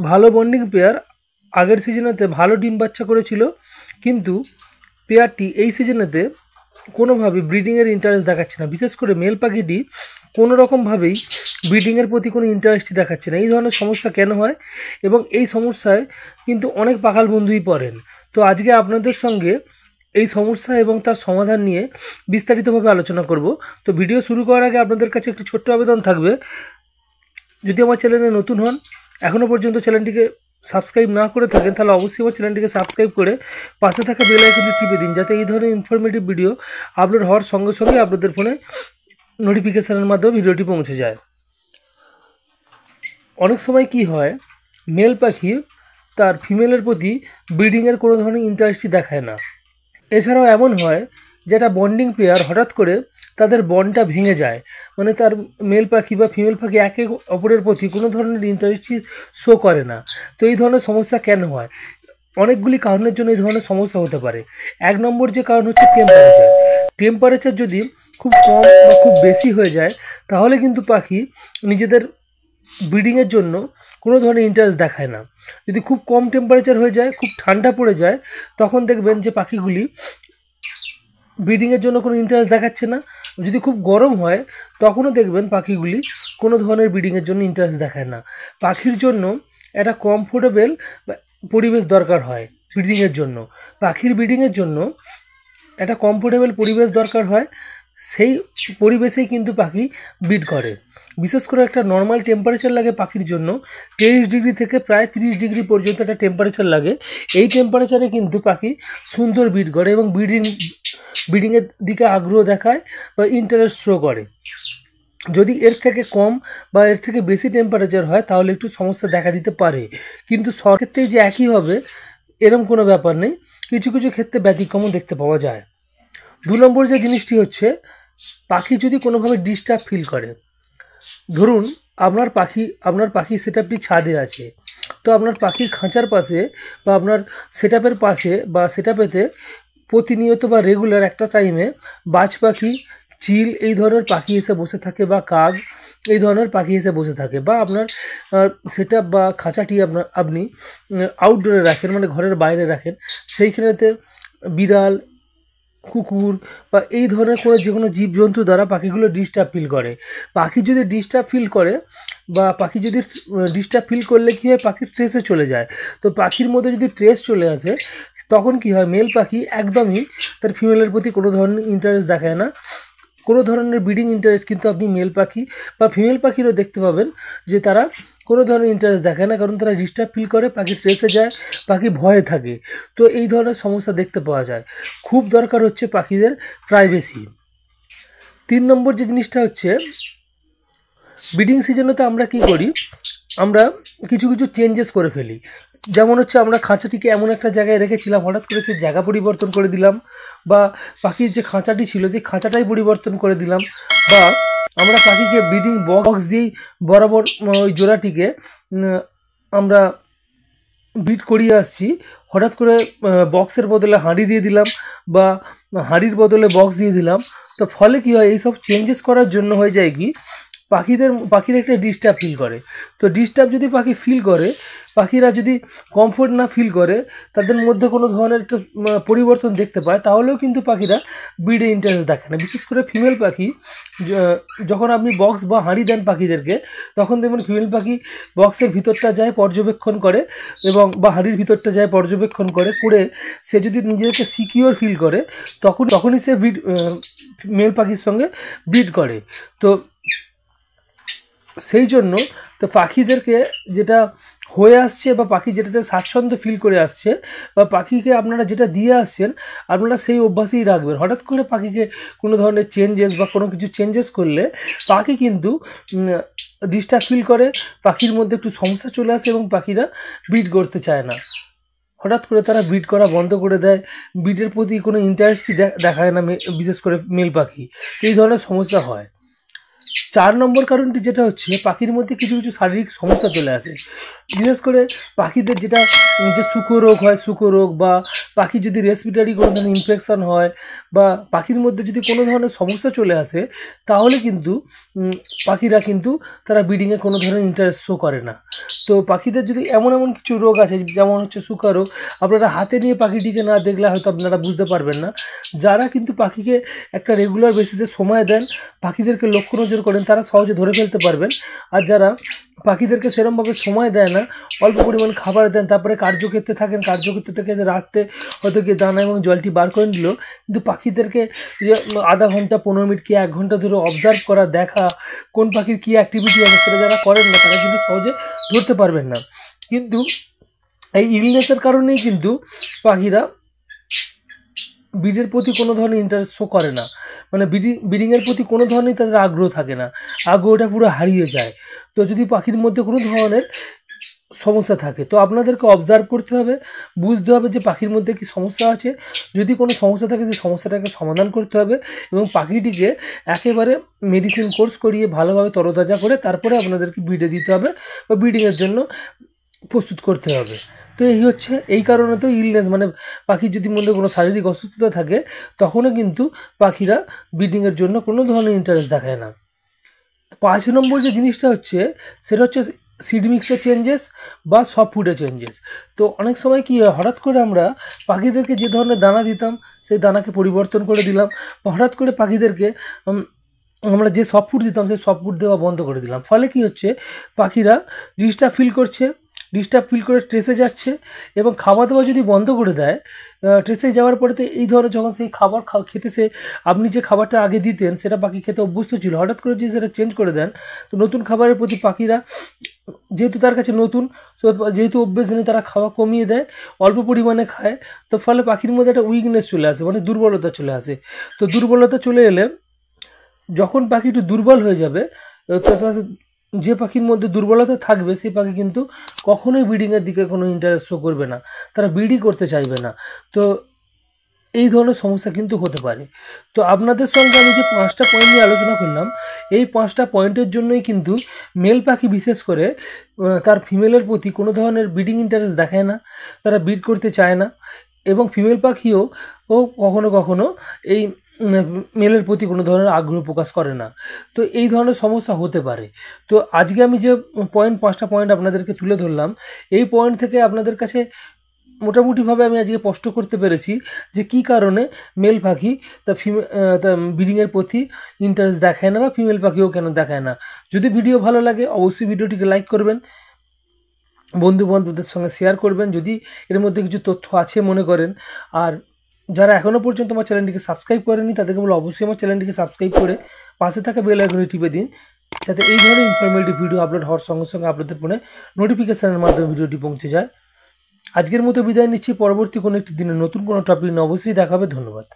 ভালো bonding pair আগের সিজনেতে ভালো ডিম বাচ্চা করেছিল, কিন্তু পেয়ারটি এই সিজনেতে কোনোভাবেই ব্রিডিংয়ের ইন্টারেস্ট দেখাচ্ছে না। বিশেষ করে মেল পাখিটি কোনো রকমভাবেই ব্রিডিংয়ের প্রতি কোনো ইন্টারেস্টই দেখাচ্ছে না। এই ধরনের সমস্যা কেন হয় এবং এই সমস্যায় কিন্তু অনেক পাখাল বন্ধুই পড়েন। তো আজকে আপনাদের সঙ্গে এই সমস্যা এবং তার সমাধান নিয়ে বিস্তারিতভাবে আলোচনা করব। তো ভিডিও শুরু করার আগে আপনাদের কাছে একটি ছোট্ট আবেদন থাকবে, যদি আমার চ্যানেলে নতুন হন, এখনও পর্যন্ত চ্যানেলটিকে সাবস্ক্রাইব না করে থাকেন, তাহলে অবশ্যই আমার চ্যানেলটিকে সাবস্ক্রাইব করে পাশে থাকা বেল আইকনটি টিপে দিন, যাতে এই ধরনের ইনফরমেটিভ ভিডিও আপলোড হওয়ার সঙ্গে সঙ্গে আপনাদের ফোনে নোটিফিকেশানের মাধ্যমে ভিডিওটি পৌঁছে যায়। অনেক সময় কি হয়, মেল পাখি তার ফিমেলের প্রতি ব্রিডিংয়ের কোনো ধরনের ইন্টারেস্টই দেখায় না। এছাড়াও এমন হয় যেটা বন্ডিং পেয়ার হঠাৎ করে তাদের বন্ডটা ভেঙে যায়, মানে তার মেল পাখি বা ফিমেল পাখি একে অপরের প্রতি কোনো ধরনের ইন্টারেস্টই শো করে না। তো এই ধরনের সমস্যা কেন হয়? অনেকগুলি কারণের জন্য এই ধরনের সমস্যা হতে পারে। এক নম্বর যে কারণ হচ্ছে টেম্পারেচার। টেম্পারেচার যদি খুব কম বা খুব বেশি হয়ে যায়, তাহলে কিন্তু পাখি নিজেদের ব্রিডিংয়ের জন্য কোনো ধরনের ইন্টারেস্ট দেখায় না। যদি খুব কম টেম্পারেচার হয়ে যায়, খুব ঠান্ডা পড়ে যায়, তখন দেখবেন যে পাখিগুলি ব্রিডিংয়ের জন্য কোনো ইন্টারেস্ট দেখাচ্ছে না। যদি খুব গরম হয়, তখনও দেখবেন পাখিগুলি কোনো ধরনের ব্রিডিংয়ের জন্য ইন্টারেস্ট দেখায় না। পাখির জন্য একটা কমফোর্টেবল পরিবেশ দরকার হয় ব্রিডিংয়ের জন্য। পাখির ব্রিডিংয়ের জন্য একটা কমফোর্টেবল পরিবেশ দরকার হয়, সেই পরিবেশেই কিন্তু পাখি ব্রিড করে। বিশেষ করে একটা নর্মাল টেম্পারেচার লাগে পাখির জন্য 23 ডিগ্রি থেকে প্রায় 30 ডিগ্রি পর্যন্ত একটা টেম্পারেচার লাগে। এই টেম্পারেচারে কিন্তু পাখি সুন্দর ব্রিড করে এবং ব্রিডিংয়ের দিকে আগ্রহ দেখায় বা ইন্টারেস্ট শো করে। যদি এর থেকে কম বা এর থেকে বেশি টেম্পারেচার হয়, তাহলে একটু সমস্যা দেখা দিতে পারে। কিন্তু সব ক্ষেত্রেই যে একই হবে এরকম কোনো ব্যাপার নেই, কিছু কিছু ক্ষেত্রে ব্যতিক্রমও দেখতে পাওয়া যায়। 2 নম্বর যে জিনিসটি হচ্ছে, পাখি যদি কোনোভাবে ডিস্টার্ব ফিল করে। ধরুন আপনার পাখি সেটআপটি ছাদে আছে, তো আপনার পাখির খাঁচার পাশে বা আপনার সেটআপের পাশে বা সেটআপেতে প্রতিনিয়ত বা রেগুলার একটা টাইমে বাজ পাখি, চিল এই ধরনের পাখি এসে বসে থাকে, বা কাক এই ধরনের পাখি এসে বসে থাকে, বা আপনার সেটআপ বা খাঁচাটি আপনি আউটডোরে রাখেন, মানে ঘরের বাইরে রাখেন, সেইখানেতে বিড়াল, কুকুর বা এই ধরনের কোনো যে কোনো জীবজন্তু দ্বারা পাখিগুলো ডিস্টার্ব ফিল করে। পাখি যদি ডিস্টার্ব ফিল করে বা পাখি যদি ডিস্টার্ব ফিল করলে কী হয়, পাখি স্ট্রেসে চলে যায়। তো পাখির মধ্যে যদি স্ট্রেস চলে আসে, তখন কি হয়, মেল পাখি একদমই তার ফিমেলের প্রতি কোনো ধরনের ইন্টারেস্ট দেখায় না। কোনো ধরনের ব্রিডিং ইন্টারেস্ট কিন্তু আপনি মেল পাখি বা ফিমেল পাখিরও দেখতে পাবেন যে তারা কোনো ধরনের ইন্টারেস্ট দেখায় না, কারণ তারা ডিস্টার্ব ফিল করে, পাখি স্ট্রেসে যায়, পাখি ভয়ে থাকে। তো এই ধরনের সমস্যা দেখতে পাওয়া যায়। খুব দরকার হচ্ছে পাখিদের প্রাইভেসি। 3 নম্বর যে জিনিসটা হচ্ছে, ব্রিডিং সিজনেতে আমরা কি করি, আমরা কিছু কিছু চেঞ্জেস করে ফেলি। যেমন হচ্ছে, আমরা খাঁচাটিকে এমন একটা জায়গায় রেখেছিলাম, হঠাৎ করে সেই জায়গা পরিবর্তন করে দিলাম, বা পাখির যে খাঁচাটি ছিল সেই খাঁচাটাই পরিবর্তন করে দিলাম, বা আমরা পাখিকে ব্রিডিং বক্স দিয়েই বরাবর ওই জোড়াটিকে আমরা ব্রিড করিয়ে আসছি, হঠাৎ করে বক্সের বদলে হাঁড়ি দিয়ে দিলাম, বা হাঁড়ির বদলে বক্স দিয়ে দিলাম। তো ফলে কী হয়, এইসব চেঞ্জেস করার জন্য হয়ে যায় কি, পাখিরা একটা ডিস্টার্ব ফিল করে। তো ডিস্টার্ব যদি পাখি ফিল করে, পাখিরা যদি কমফোর্ট না ফিল করে, তাদের মধ্যে কোনো ধরনের একটা পরিবর্তন দেখতে পায়, তাহলেও কিন্তু পাখিরা ব্রিডে ইন্টারেস্ট দেখে না। বিশেষ করে ফিমেল পাখি, যখন আপনি বক্স বা হাঁড়ি দেন পাখিদেরকে, তখন দেখবেন ফিমেল পাখি বক্সের ভিতরটা যায় পর্যবেক্ষণ করে, এবং বা হাঁড়ির ভিতরটা যায় পর্যবেক্ষণ করে সে যদি নিজেকে সিকিউর ফিল করে, তখনই সে মেল পাখির সঙ্গে ব্রিড করে। তো সেই জন্য তো পাখিদেরকে যেটা হয়ে আসছে, বা পাখি যেটাতে স্বাচ্ছন্দ্য ফিল করে আসছে, বা পাখিকে আপনারা যেটা দিয়ে আসছেন, আপনারা সেই অভ্যাসেই রাখবেন। হঠাৎ করে পাখিকে কোনো ধরনের চেঞ্জেস বা কোনো কিছু চেঞ্জেস করলে পাখি কিন্তু ডিস্টার্ব ফিল করে, পাখির মধ্যে একটু সমস্যা চলে আসে এবং পাখিরা ব্রিড করতে চায় না। হঠাৎ করে তারা ব্রিড করা বন্ধ করে দেয়, ব্রিডের প্রতি কোনো ইন্টারেস্টই দেখায় না, বিশেষ করে মেল পাখি। এই ধরনের সমস্যা হয়। 4 নম্বর কারণটি যেটা হচ্ছে পাখির মধ্যে কিছু কিছু শারীরিক সমস্যা চলে আসে। বিশেষ করে পাখিদের যেটা যে শুকরোগ হয়, শুকরোগ বা পাখি যদি রেসপিরেটরি কোনো ধরনের ইনফেকশন হয় বা পাখির মধ্যে যদি কোনো ধরনের সমস্যা চলে আসে, তাহলে কিন্তু পাখিরা কিন্তু তারা ব্রিডিংয়ে কোনো ধরনের ইন্টারেস্ট শো করে না। তো পাখিদের যদি এমন এমন কিছু রোগ আছে, যেমন হচ্ছে শুকা রোগ, আপনারা হাতে নিয়ে পাখিটিকে না দেখলে হয়তো আপনারা বুঝতে পারবেন না। যারা কিন্তু পাখিকে একটা রেগুলার বেসিসে সময় দেন, পাখিদেরকে লক্ষ্য নজর করেন, তারা সহজে ধরে ফেলতে পারবেন। আর যারা পাখিদেরকে সেরকমভাবে সময় দেয় না, অল্প পরিমাণ খাবার দেন, তারপরে কার্যক্ষেত্রে থাকেন, কার্যক্ষেত্র থেকে রাত্রে হয়তো গিয়ে দানা এবং জলটি বার করে নিল, কিন্তু পাখিদেরকে যে আধা ঘন্টা 15 মিনিট কি 1 ঘন্টা ধরে অবজার্ভ করা, দেখা কোন পাখির কী অ্যাক্টিভিটি আছে সেটা যারা করেন না, তারা কিন্তু সহজে ধরতে পারবেন না। কিন্তু এই ইলনেসের কারণেই কিন্তু পাখিরা ব্রিডের প্রতি কোনো ধরনের ইন্টারেস্ট শো করে না, মানে ব্রিডিংয়ের প্রতি কোনো ধরনের তাদের আগ্রহ থাকে না, আগ্রহটা পুরো হারিয়ে যায়। তো যদি পাখির মধ্যে কোনো ধরনের সমস্যা থাকে, তো আপনাদেরকে অবজার্ভ করতে হবে, বুঝতে হবে যে পাখির মধ্যে কি সমস্যা আছে। যদি কোনো সমস্যা থাকে সেই সমস্যাটাকে সমাধান করতে হবে এবং পাখিটিকে একেবারে মেডিসিন কোর্স করিয়ে ভালোভাবে তরতাজা করে তারপরে আপনাদেরকে ব্রিডে দিতে হবে বা ব্রিডিংয়ের জন্য প্রস্তুত করতে হবে। তো এই কারণে তো ইলনেস, মানে পাখির যদি মধ্যে কোনো শারীরিক অসুস্থতা থাকে, তখনও কিন্তু পাখিরা ব্রিডিংয়ের জন্য কোনো ধরনের ইন্টারেস্ট দেখায় না। 5 নম্বর যে জিনিসটা হচ্ছে সেটা হচ্ছে সিড মিক্সের চেঞ্জেস বা সফট ফুডের চেঞ্জেস। তো অনেক সময় কী হয়, হঠাৎ করে আমরা পাখিদেরকে যে ধরনের দানা দিতাম সেই দানাকে পরিবর্তন করে দিলাম, বা হঠাৎ করে পাখিদেরকে আমরা যে সফট ফুড দিতাম সেই সফট ফুড দেওয়া বন্ধ করে দিলাম। ফলে কী হচ্ছে, পাখিরা ডিস্টার্ব ফিল করে স্ট্রেসে যাচ্ছে এবং খাওয়া দাওয়া যদি বন্ধ করে দেয়, স্ট্রেসে যাওয়ার পরে তো এই ধরনের যখন সেই খাবার খেতে আপনি যে খাবারটা আগে দিতেন সেটা পাখি খেতে অভ্যস্ত ছিল, হঠাৎ করে যদি সেটা চেঞ্জ করে দেন, তো নতুন খাবারের প্রতি পাখিরা যেহেতু তার কাছে নতুন, তো যেহেতু অভ্যেস নেই, তারা খাওয়া কমিয়ে দেয়, অল্প পরিমাণে খায়। তো ফলে পাখির মধ্যে একটা উইকনেস চলে আসে, মানে দুর্বলতা চলে আসে। তো দুর্বলতা চলে এলে যখন পাখি একটু দুর্বল হয়ে যাবে, যে পাখির মধ্যে দুর্বলতা থাকবে সেই পাখি কিন্তু কখনোই ব্রিডিংয়ের দিকে কোনো ইন্টারেস্ট শো করবে না, তারা ব্রিডই করতে চাইবে না। তো এই ধরনের সমস্যা কিন্তু হতে পারে। তো আপনাদের সঙ্গে আমি যে 5টা পয়েন্ট নিয়ে আলোচনা করলাম, এই 5টা পয়েন্টের জন্যই কিন্তু মেল পাখি বিশেষ করে তার ফিমেলের প্রতি কোনো ধরনের ব্রিডিং ইন্টারেস্ট দেখায় না, তারা ব্রিড করতে চায় না, এবং ফিমেল পাখিও কখনো কখনো এই মেলের প্রতি কোনো ধরনের আগ্রহ প্রকাশ করে না। তো এই ধরনের সমস্যা হতে পারে। তো আজকে আমি যে 5টা পয়েন্ট আপনাদেরকে তুলে ধরলাম, এই পয়েন্ট থেকে আপনাদের কাছে মোটামুটিভাবে আমি আজকে স্পষ্ট করতে পেরেছি যে কী কারণে মেল পাখি তা ব্রিডিংয়ের প্রতি ইন্টারেস্ট দেখায় না বা ফিমেল পাখিও কেন দেখায় না। যদি ভিডিও ভালো লাগে অবশ্যই ভিডিওটিকে লাইক করবেন, বন্ধু বান্ধবদের সঙ্গে শেয়ার করবেন যদি এর মধ্যে কিছু তথ্য আছে মনে করেন। আর যারা এখনও পর্যন্ত আমার চ্যানেলটিকে সাবস্ক্রাইব করেনি তাদেরকে বলে অবশ্যই আমার চ্যানেলটিকে সাবস্ক্রাইব করে পাশে থাকা বেল আইকনে টিপে দিন, যাতে এই ধরনের ইনফরমেটিভ ভিডিও আপলোড হওয়ার সঙ্গে সঙ্গে আপনাদের ফোনে নোটিফিকেশানের মাধ্যমে ভিডিওটি পৌঁছে যায়। আজকের মতো বিদায় নিচ্ছি, পরবর্তী কোনো একটি দিনে নতুন কোনো টপিক নিয়ে অবশ্যই দেখা হবে। ধন্যবাদ।